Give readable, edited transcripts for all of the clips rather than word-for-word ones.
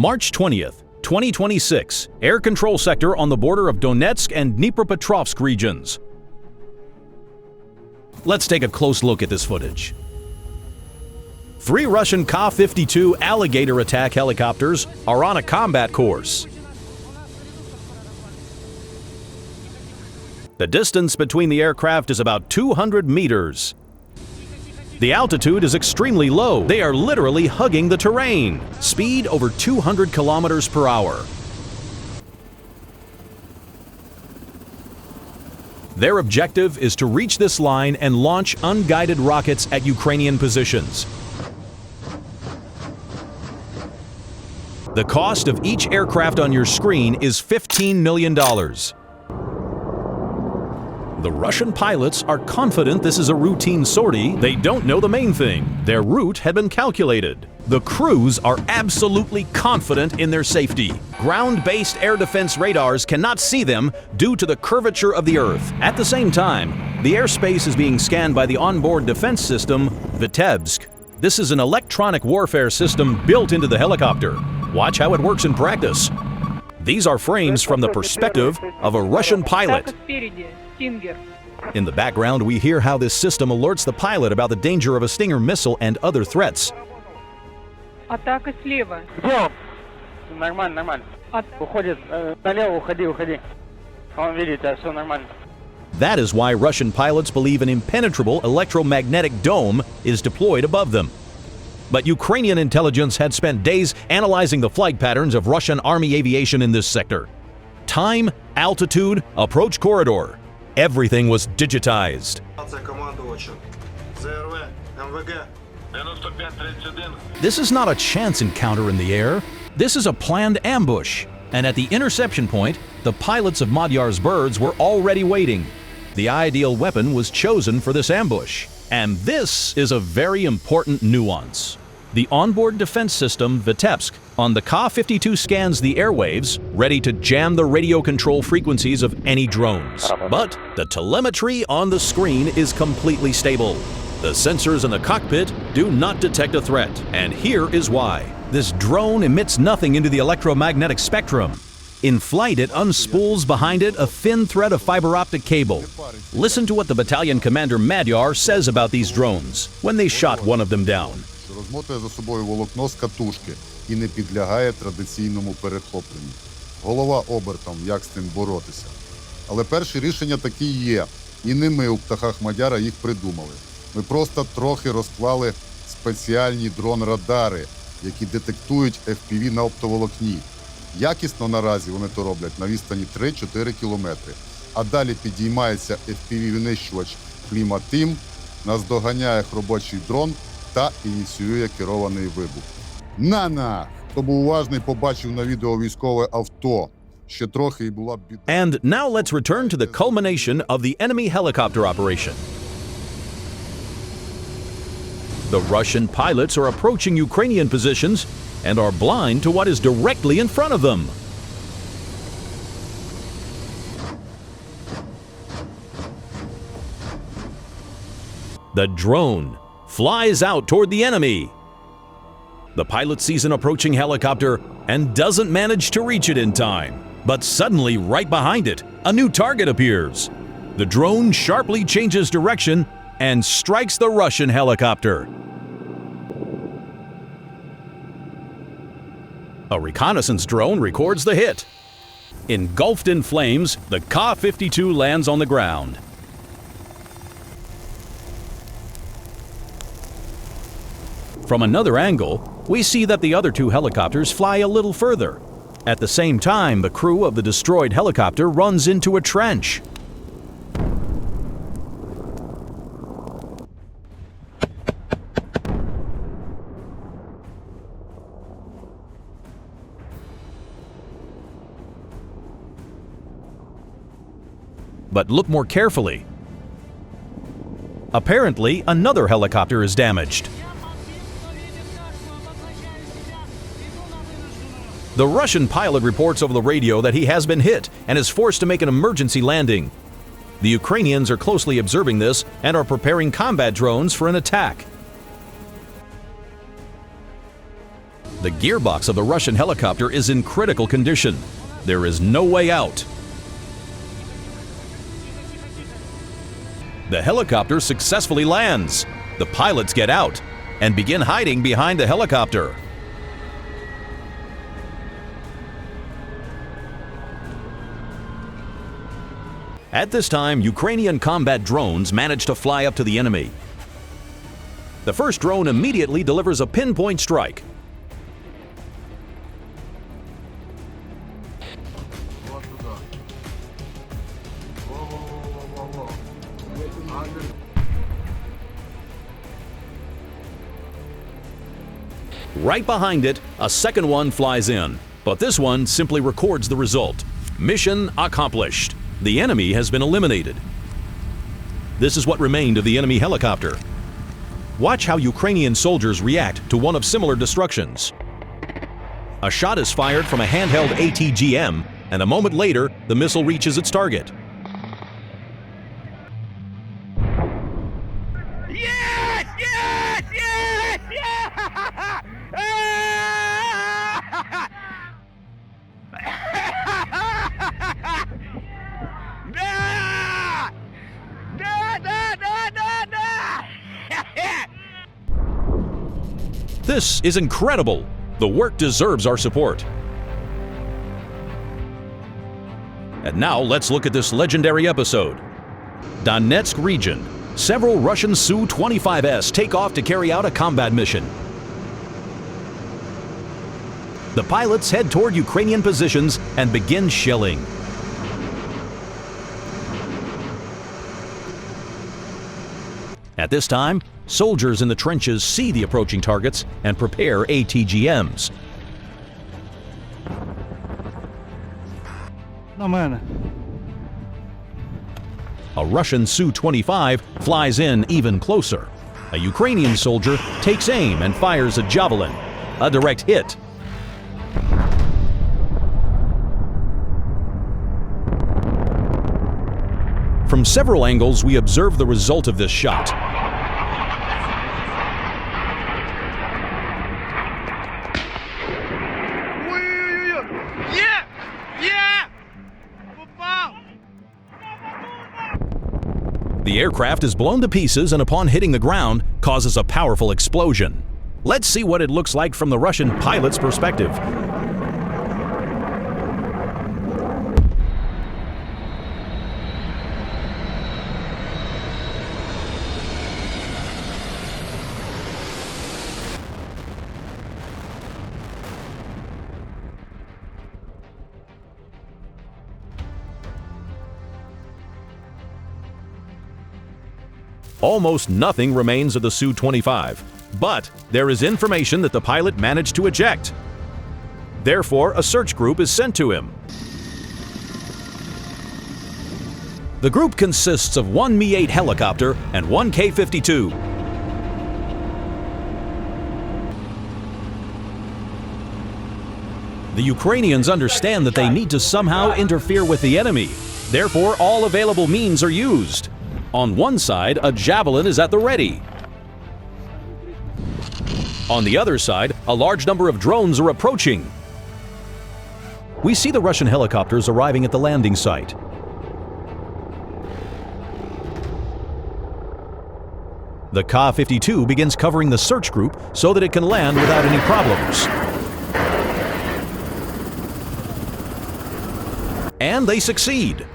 March 20th, 2026, air control sector on the border of Donetsk and Dnipropetrovsk regions. Let's take a close look at this footage. 3 Russian Ka-52 Alligator attack helicopters are on a combat course. The distance between the aircraft is about 200 meters. The altitude is extremely low. They are literally hugging the terrain. Speed over 200 kilometers per hour. Their objective is to reach this line and launch unguided rockets at Ukrainian positions. The cost of each aircraft on your screen is $15 million. The Russian pilots are confident this is a routine sortie. They don't know the main thing. Their route had been calculated. The crews are absolutely confident in their safety. Ground-based air defense radars cannot see them due to the curvature of the Earth. At the same time, the airspace is being scanned by the onboard defense system, Vitebsk. This is an electronic warfare system built into the helicopter. Watch how it works in practice. These are frames from the perspective of a Russian pilot. In the background, we hear how this system alerts the pilot about the danger of a Stinger missile and other threats. Атака слева. Нормально, нормально. Уходит налево, уходи, уходи. Он видит, все нормально. That is why Russian pilots believe an impenetrable electromagnetic dome is deployed above them. But Ukrainian intelligence had spent days analyzing the flight patterns of Russian army aviation in this sector. Time, altitude, approach corridor. Everything was digitized. This is not a chance encounter in the air. This is a planned ambush. And at the interception point, the pilots of Magyar's birds were already waiting. The ideal weapon was chosen for this ambush. And this is a very important nuance. The onboard defense system, Vitebsk, on the Ka-52 scans the airwaves, ready to jam the radio control frequencies of any drones. But the telemetry on the screen is completely stable. The sensors in the cockpit do not detect a threat. And here is why. This drone emits nothing into the electromagnetic spectrum. In flight, it unspools behind it a thin thread of fiber optic cable. Listen to what the battalion commander Magyar says about these drones when they shot one of them down. Розмотує за собою волокно з катушки і не підлягає традиційному перехопленню. Голова обертом, як з тим боротися. Але перші рішення такі є. І не ми у птахах Мадяра їх придумали. Ми просто трохи розклали спеціальні дрон-радари, які детектують FPV на оптоволокні. Якісно наразі вони то роблять на відстані 3-4 кілометри. А далі підіймається FPV-винищувач «Кліматим», наздоганяє робочий дрон та ініціює керований вибух. На! Хто був уважний, побачив на відео військове авто. Ще трохи і була б біда. And now let's return to the culmination of the enemy helicopter operation. The Russian pilots are approaching Ukrainian positions and are blind to what is directly in front of them. The drone flies out toward the enemy. The pilot sees an approaching helicopter and doesn't manage to reach it in time. But suddenly, right behind it, a new target appears. The drone sharply changes direction and strikes the Russian helicopter. A reconnaissance drone records the hit. Engulfed in flames, the Ka-52 lands on the ground. From another angle, we see that the other 2 helicopters fly a little further. At the same time, the crew of the destroyed helicopter runs into a trench. But look more carefully. Apparently, another helicopter is damaged. The Russian pilot reports over the radio that he has been hit and is forced to make an emergency landing. The Ukrainians are closely observing this and are preparing combat drones for an attack. The gearbox of the Russian helicopter is in critical condition. There is no way out. The helicopter successfully lands. The pilots get out and begin hiding behind the helicopter. At this time, Ukrainian combat drones manage to fly up to the enemy. The first drone immediately delivers a pinpoint strike. Right behind it, a second one flies in, but this one simply records the result. Mission accomplished. The enemy has been eliminated. This is what remained of the enemy helicopter. Watch how Ukrainian soldiers react to one of similar destructions. A shot is fired from a handheld ATGM, and a moment later, the missile reaches its target. Yes! Yes! Yes! Yes! This is incredible. The work deserves our support. And now let's look at this legendary episode. Donetsk region. Several Russian Su-25s take off to carry out a combat mission. The pilots head toward Ukrainian positions and begin shelling. At this time, soldiers in the trenches see the approaching targets and prepare ATGMs. На мене. A Russian Su-25 flies in even closer. A Ukrainian soldier takes aim and fires a javelin. A direct hit. From several angles, we observe the result of this shot. The aircraft is blown to pieces and upon hitting the ground causes a powerful explosion. Let's see what it looks like from the Russian pilot's perspective. Almost nothing remains of the Su-25, but there is information that the pilot managed to eject. Therefore, a search group is sent to him. The group consists of one Mi-8 helicopter and one K-52. The Ukrainians understand that they need to somehow interfere with the enemy. Therefore, all available means are used. On one side, a javelin is at the ready. On the other side, a large number of drones are approaching. We see the Russian helicopters arriving at the landing site. The Ka-52 begins covering the search group so that it can land without any problems. And they succeed.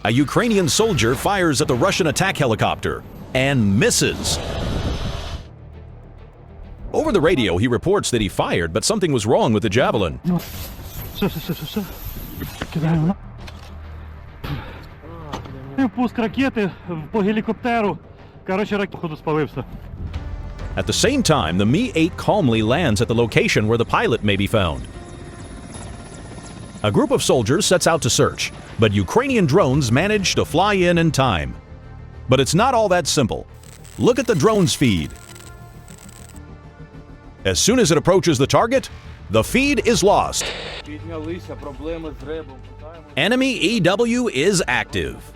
A Ukrainian soldier fires at the Russian attack helicopter and misses. Over the radio, he reports that he fired, but something was wrong with the javelin. Все. Кидаємо. Пуск ракети по гелікоптеру. Короче, ракет походу спалився. At the same time, the Mi-8 calmly lands at the location where the pilot may be found. A group of soldiers sets out to search, but Ukrainian drones manage to fly in time. But it's not all that simple. Look at the drone's feed. As soon as it approaches the target, the feed is lost. Enemy EW is active.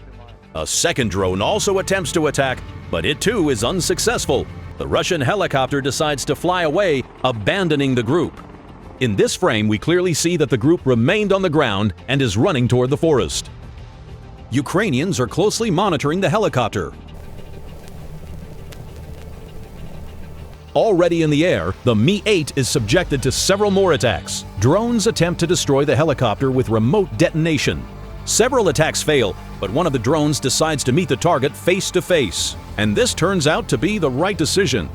A second drone also attempts to attack, but it too is unsuccessful. The Russian helicopter decides to fly away, abandoning the group. In this frame, we clearly see that the group remained on the ground and is running toward the forest. Ukrainians are closely monitoring the helicopter. Already in the air, the Mi-8 is subjected to several more attacks. Drones attempt to destroy the helicopter with remote detonation. Several attacks fail, but one of the drones decides to meet the target face to face. And this turns out to be the right decision.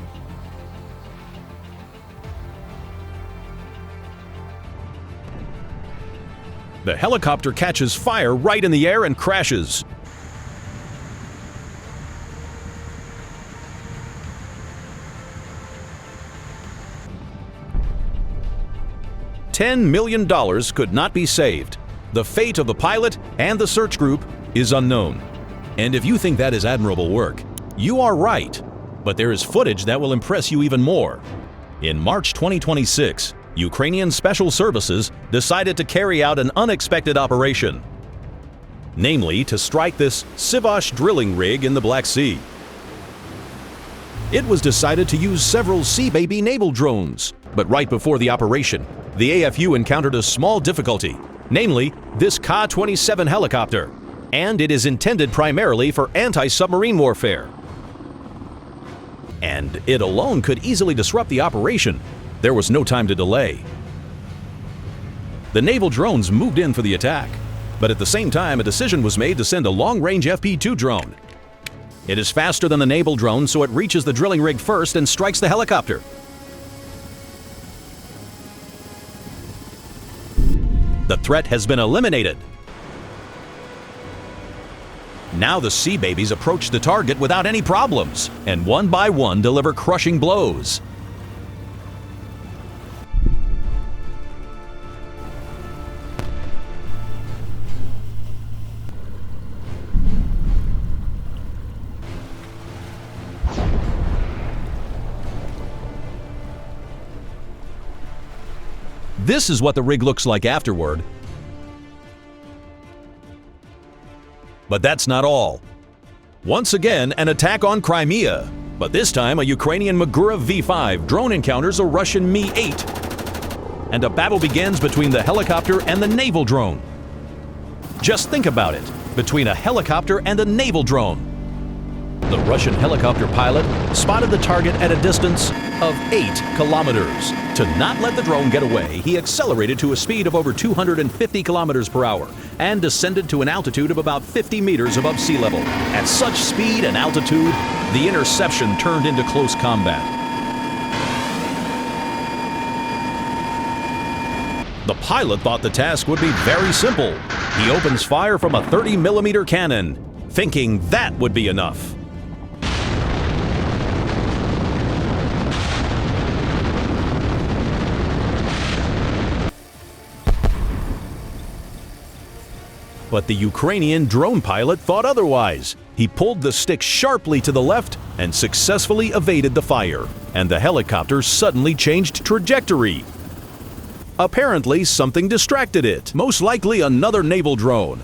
The helicopter catches fire right in the air and crashes. $10 million could not be saved. The fate of the pilot and the search group is unknown. And if you think that is admirable work, you are right. But there is footage that will impress you even more. In March 2026, Ukrainian Special Services decided to carry out an unexpected operation. Namely, to strike this Sivash drilling rig in the Black Sea. It was decided to use several Sea Baby naval drones. But right before the operation, the AFU encountered a small difficulty, namely this Ka-27 helicopter, and it is intended primarily for anti-submarine warfare. And it alone could easily disrupt the operation. There was no time to delay. The naval drones moved in for the attack, but at the same time a decision was made to send a long-range FP-2 drone. It is faster than the naval drone, so it reaches the drilling rig first and strikes the helicopter. The threat has been eliminated. Now the Sea Babies approach the target without any problems, and one by one deliver crushing blows. This is what the rig looks like afterward. But that's not all. Once again, an attack on Crimea, but this time a Ukrainian Magyar V5 drone encounters a Russian Mi-8. And a battle begins between the helicopter and the naval drone. Just think about it, between a helicopter and a naval drone. The Russian helicopter pilot spotted the target at a distance of 8 kilometers. To not let the drone get away, he accelerated to a speed of over 250 kilometers per hour and descended to an altitude of about 50 meters above sea level. At such speed and altitude, the Interception turned into close combat. The pilot thought the task would be very simple. He opens fire from a 30mm cannon, thinking that would be enough. But the Ukrainian drone pilot thought otherwise. He pulled the stick sharply to the left and successfully evaded the fire, and the helicopter suddenly changed trajectory. Apparently, something distracted it, most likely another naval drone.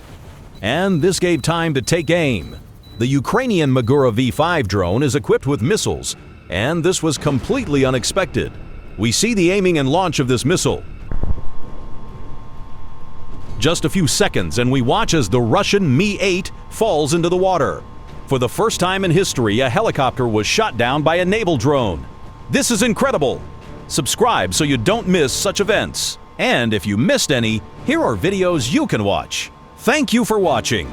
And this gave time to take aim. The Ukrainian Magyar V5 drone is equipped with missiles, and this was completely unexpected. We see the aiming and launch of this missile. Just a few seconds, and we watch as the Russian Mi-8 falls into the water. For the first time in history, a helicopter was shot down by a naval drone. This is incredible! Subscribe so you don't miss such events. And if you missed any, here are videos you can watch. Thank you for watching.